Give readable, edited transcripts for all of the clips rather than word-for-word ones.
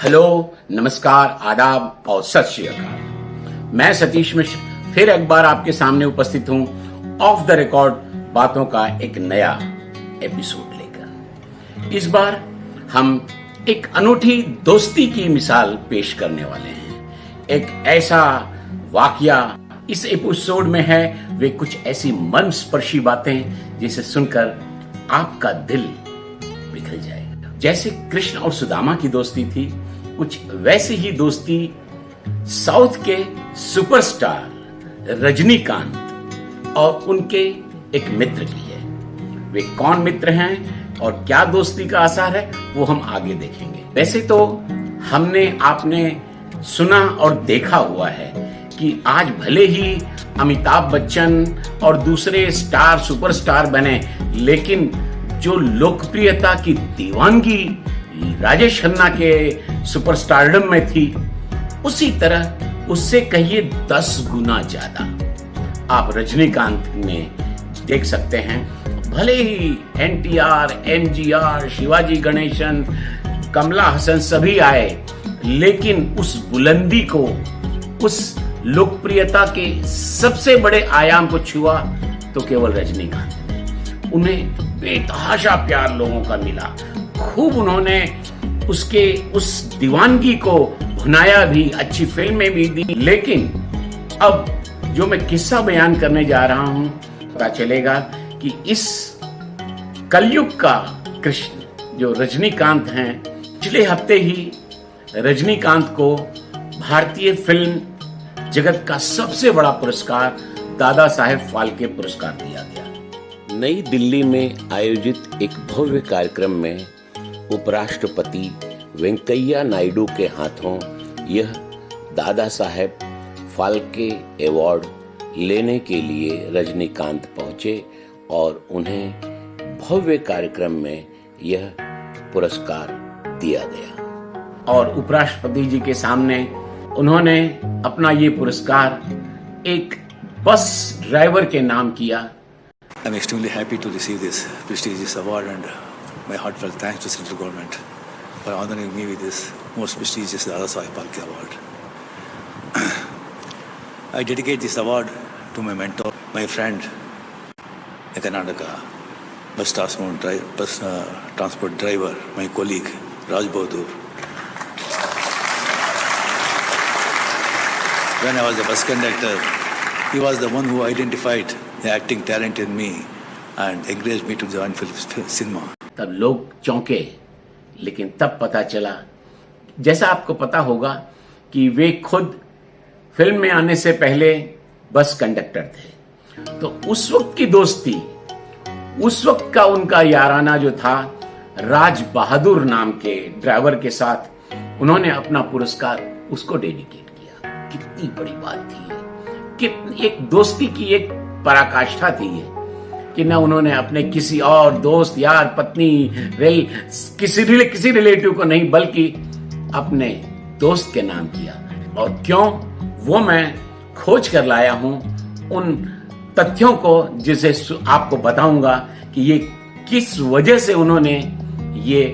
Hello, नमस्कार, आदाब और सत श्री अकाल। मैं सतीश मिश्र फिर एक बार आपके सामने उपस्थित हूं ऑफ द रिकॉर्ड बातों का एक नया एपिसोड लेकर। इस बार हम एक अनूठी दोस्ती की मिसाल पेश करने वाले हैं। एक ऐसा वाकया इस एपिसोड में है, वे कुछ ऐसी मर्मस्पर्शी बातें जिसे सुनकर आपका दिल पिघल जाएगा। जैसे कृष्ण और सुदामा की दोस्ती थी, कुछ वैसी ही दोस्ती साउथ के सुपरस्टार रजनीकांत और उनके एक मित्र की है। वे कौन मित्र हैं और क्या दोस्ती का आसार है, वो हम आगे देखेंगे। वैसे तो आपने सुना और देखा हुआ है कि आज भले ही अमिताभ बच्चन और दूसरे स्टार सुपरस्टार बने, लेकिन जो लोकप्रियता की दीवानगी राजेश खन्ना के सुपरस्टारडम में थी, उसी तरह उससे कहिए 10 गुना ज्यादा आप रजनीकांत में देख सकते हैं। भले ही एनटीआर, एमजीआर, शिवाजी गणेशन, कमला हसन सभी आए, लेकिन उस बुलंदी को, उस लोकप्रियता के सबसे बड़े आयाम को छुआ तो केवल रजनीकांत ने। उन्हें बेतहाशा प्यार लोगों का मिला, खूब उन्होंने उसके उस दीवानगी को भुनाया भी, अच्छी फिल्में भी दी। लेकिन अब जो मैं किस्सा बयान करने जा रहा हूं, पता चलेगा कि इस कलयुग का कृष्ण जो रजनीकांत हैं, पिछले हफ्ते ही रजनीकांत को भारतीय फिल्म जगत का सबसे बड़ा पुरस्कार दादा साहेब फाल्के पुरस्कार दिया गया। नई दिल्ली में आयोजित एक भव्य कार्यक्रम में उपराष्ट्रपति वेंकैया नायडू के हाथों यह दादा साहेब फाल्के अवार्ड लेने के लिए रजनीकांत पहुंचे और उन्हें भव्य कार्यक्रम में यह पुरस्कार दिया गया। और उपराष्ट्रपति जी के सामने उन्होंने अपना ये पुरस्कार एक बस ड्राइवर के नाम किया। I'm extremely happy to receive this prestigious award, and my heartfelt thanks to Central Government for honoring me with this most prestigious Dada Saheb Phalke Award. I dedicate this award to my mentor, my friend, a Karnataka bus transport driver, my colleague Raj Bahadur. When I was a bus conductor, he was the one who identified the acting talent in me and encouraged me to join film cinema. तब लोग चौंके, लेकिन तब पता चला, जैसा आपको पता होगा कि वे खुद फिल्म में आने से पहले बस कंडक्टर थे। तो उस वक्त की दोस्ती, उस वक्त का उनका याराना जो था, राज बहादुर नाम के ड्राइवर के साथ उन्होंने अपना पुरस्कार उसको डेडिकेट किया। कितनी बड़ी बात थी ये, कि एक दोस्ती की एक पराकाष्ठा थी ये, कि न उन्होंने अपने किसी और दोस्त, यार, पत्नी, किसी रिलेटिव को नहीं, बल्कि अपने दोस्त के नाम किया। और क्यों, वो मैं खोज कर लाया हूं उन तथ्यों को, जिसे आपको बताऊंगा कि ये किस वजह से उन्होंने ये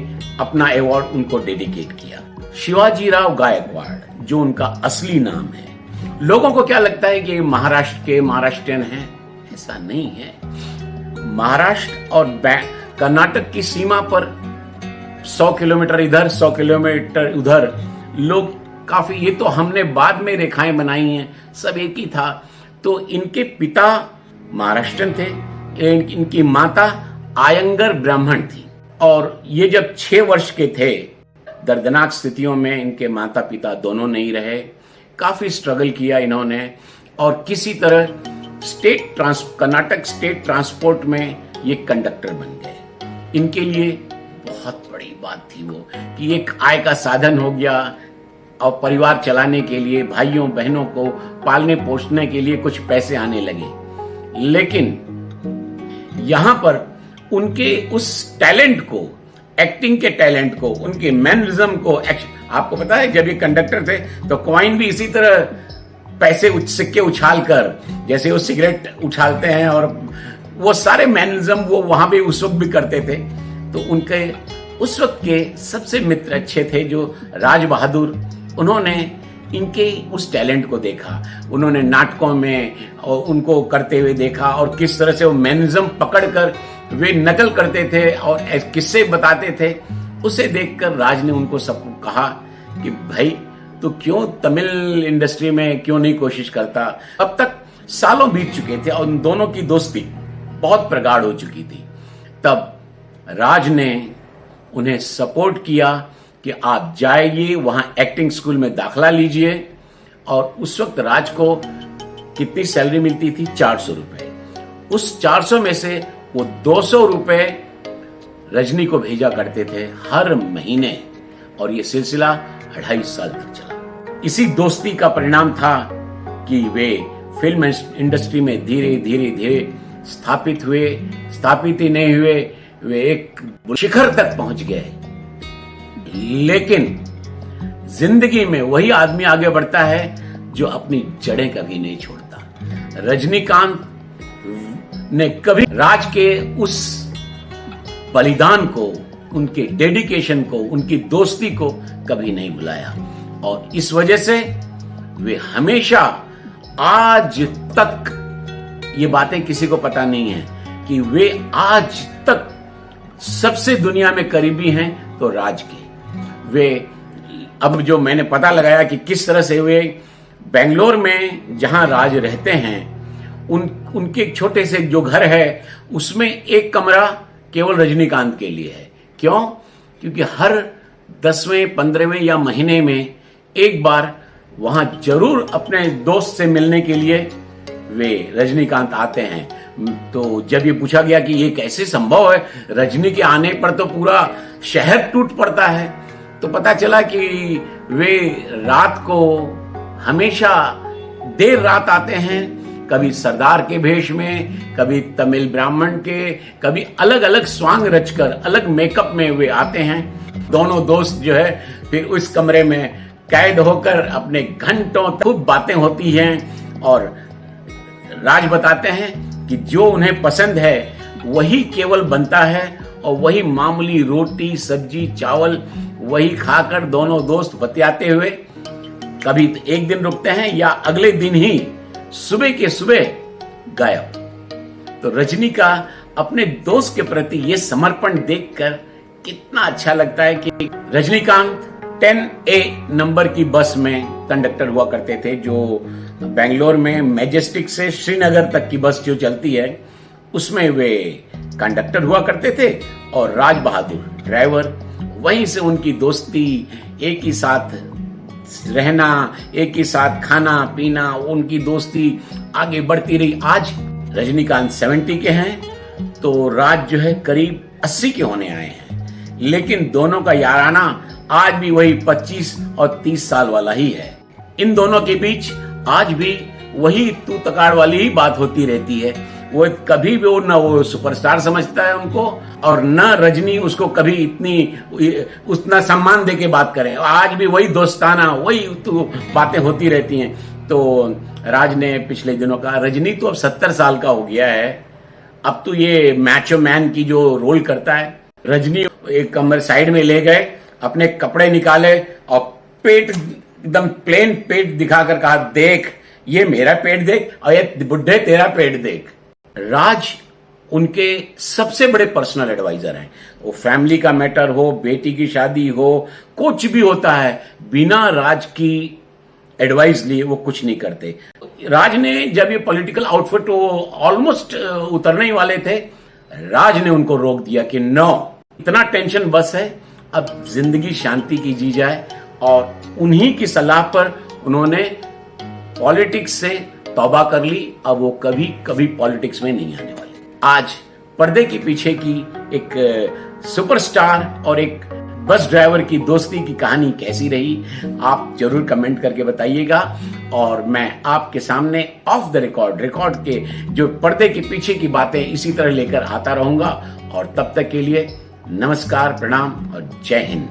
अपना अवार्ड उनको डेडिकेट किया। शिवाजीराव गायकवाड़ जो उनका असली नाम है। लोगों को क्या लगता है कि महाराष्ट्र के महाराष्ट्रियन हैं, ऐसा नहीं है। महाराष्ट्र और कर्नाटक की सीमा पर 100 किलोमीटर इधर, 100 किलोमीटर उधर लोग काफी, ये तो हमने बाद में रेखाएं बनाई हैं, सब एक ही था। तो इनके पिता महाराष्ट्रन थे, इनकी माता आयंगर ब्राह्मण थी। और ये जब 6 वर्ष के थे, दर्दनाक स्थितियों में इनके माता पिता दोनों नहीं रहे, काफी स्ट्रगल किया इन्होंने, और किसी तरह कर्नाटक स्टेट ट्रांसपोर्ट में ये कंडक्टर बन गए। इनके लिए बहुत बड़ी बात थी वो, कि एक आय का साधन हो गया और परिवार चलाने के लिए, भाइयों बहनों को पालने पोषने के लिए कुछ पैसे आने लगे। लेकिन यहां पर उनके उस टैलेंट को, एक्टिंग के टैलेंट को, उनके मैनरिज्म को, आपको पता है जब ये कंडक्टर थे तो कॉइन भी इसी तरह पैसे सिक्के उछाल कर, जैसे वो सिगरेट उछालते हैं, और वो सारे मैनरिज्म वो वहां भी उस वक्त भी करते थे। तो उनके उस वक्त के सबसे मित्र अच्छे थे जो राज बहादुर, उन्होंने इनके उस टैलेंट को देखा, उन्होंने नाटकों में और उनको करते हुए देखा और किस तरह से वो मैनरिज्म पकड़कर वे नकल करते थे और किस्से बताते थे। उसे देखकर राज ने उनको सबको कहा कि भाई तू क्यों तमिल इंडस्ट्री में क्यों नहीं कोशिश करता। अब तक सालों बीत चुके थे और उन दोनों की दोस्ती बहुत प्रगाढ़ हो चुकी थी। तब राज ने उन्हें सपोर्ट किया कि आप जाइए वहां एक्टिंग स्कूल में दाखला लीजिए। और उस वक्त राज को कितनी सैलरी मिलती थी? 400 रुपए। उस 400 में से वो 200 रुपए रजनी को भेजा करते थे हर महीने, और ये सिलसिला 2.5 साल तक चला। इसी दोस्ती का परिणाम था कि वे फिल्म इंडस्ट्री में धीरे धीरे धीरे स्थापित हुए। स्थापित ही नहीं हुए, वे एक शिखर तक पहुंच गए। लेकिन जिंदगी में वही आदमी आगे बढ़ता है जो अपनी जड़ें कभी नहीं छोड़ता। रजनीकांत ने कभी राज के उस बलिदान को, उनके डेडिकेशन को, उनकी दोस्ती को कभी नहीं भुलाया, और इस वजह से वे हमेशा आज तक, ये बातें किसी को पता नहीं है कि वे आज तक सबसे दुनिया में करीबी हैं तो राज के। वे अब जो मैंने पता लगाया कि किस तरह से वे बेंगलोर में जहां राज रहते हैं, उनके एक छोटे से जो घर है उसमें एक कमरा केवल रजनीकांत के लिए है। क्यों? क्योंकि हर 10वें 15वें या महीने में एक बार वहां जरूर अपने दोस्त से मिलने के लिए वे रजनीकांत आते हैं। तो जब ये पूछा गया कि ये कैसे संभव है, रजनी के आने पर तो पूरा शहर टूट पड़ता है, तो पता चला कि वे रात को हमेशा देर रात आते हैं, कभी सरदार के भेष में, कभी तमिल ब्राह्मण के, कभी अलग अलग स्वांग रचकर अलग मेकअप में वे आते हैं। दोनों दोस्त जो है फिर उस कमरे में कैद होकर अपने घंटों खूब बातें होती हैं, और राज बताते हैं कि जो उन्हें पसंद है वही केवल बनता है, और वही मामूली रोटी सब्जी चावल वही खाकर दोनों दोस्त बतियाते हुए कभी एक दिन रुकते हैं या अगले दिन ही सुबह के सुबह गायब। तो रजनी का अपने दोस्त के प्रति ये समर्पण देखकर कितना अच्छा लगता है कि रजनीकांत 10A नंबर की बस में कंडक्टर हुआ करते थे, जो बेंगलोर में मैजेस्टिक से श्रीनगर तक की बस जो चलती है उसमें वे कंडक्टर हुआ करते थे, और राज बहादुर ड्राइवर। वहीं से उनकी दोस्ती, एक ही साथ रहना, एक ही साथ खाना पीना, उनकी दोस्ती आगे बढ़ती रही। आज रजनीकांत 70 के हैं तो राज जो है करीब 80 के होने आए हैं, लेकिन दोनों का याराना आज भी वही 25 और 30 साल वाला ही है। इन दोनों के बीच आज भी वही तू तकाड़ वाली ही बात होती रहती है। वो कभी भी न वो सुपरस्टार समझता है उनको, और न रजनी उसको कभी उतना सम्मान दे के बात करे। आज भी वही दोस्ताना वही तो बातें होती रहती हैं। तो राज ने पिछले दिनों कहा, रजनी तो अब 70 साल का हो गया है, अब तो ये मैचो मैन की जो रोल करता है। रजनी एक कमर साइड में ले गए, अपने कपड़े निकाले और पेट एकदम प्लेन पेट दिखाकर कहा, देख ये मेरा पेट देख और ये बुढ़े तेरा पेट देख। राज उनके सबसे बड़े पर्सनल एडवाइजर हैं। वो फैमिली का मैटर हो, बेटी की शादी हो, कुछ भी होता है, बिना राज की एडवाइस लिए वो कुछ नहीं करते। राज ने जब ये पॉलिटिकल आउटफिट वो ऑलमोस्ट उतरने ही वाले थे, राज ने उनको रोक दिया कि नो, इतना टेंशन बस है, अब जिंदगी शांति की जी जाए। और उन्हीं की सलाह पर उन्होंने पॉलिटिक्स से तौबा कर ली। अब वो कभी पॉलिटिक्स में नहीं आने वाले। आज पर्दे के पीछे की एक सुपरस्टार और एक बस ड्राइवर की दोस्ती की कहानी कैसी रही, आप जरूर कमेंट करके बताइएगा, और मैं आपके सामने ऑफ द रिकॉर्ड के जो पर्दे के पीछे की बातें इसी तरह लेकर आता रहूंगा। और तब तक के लिए नमस्कार, प्रणाम और जय हिंद।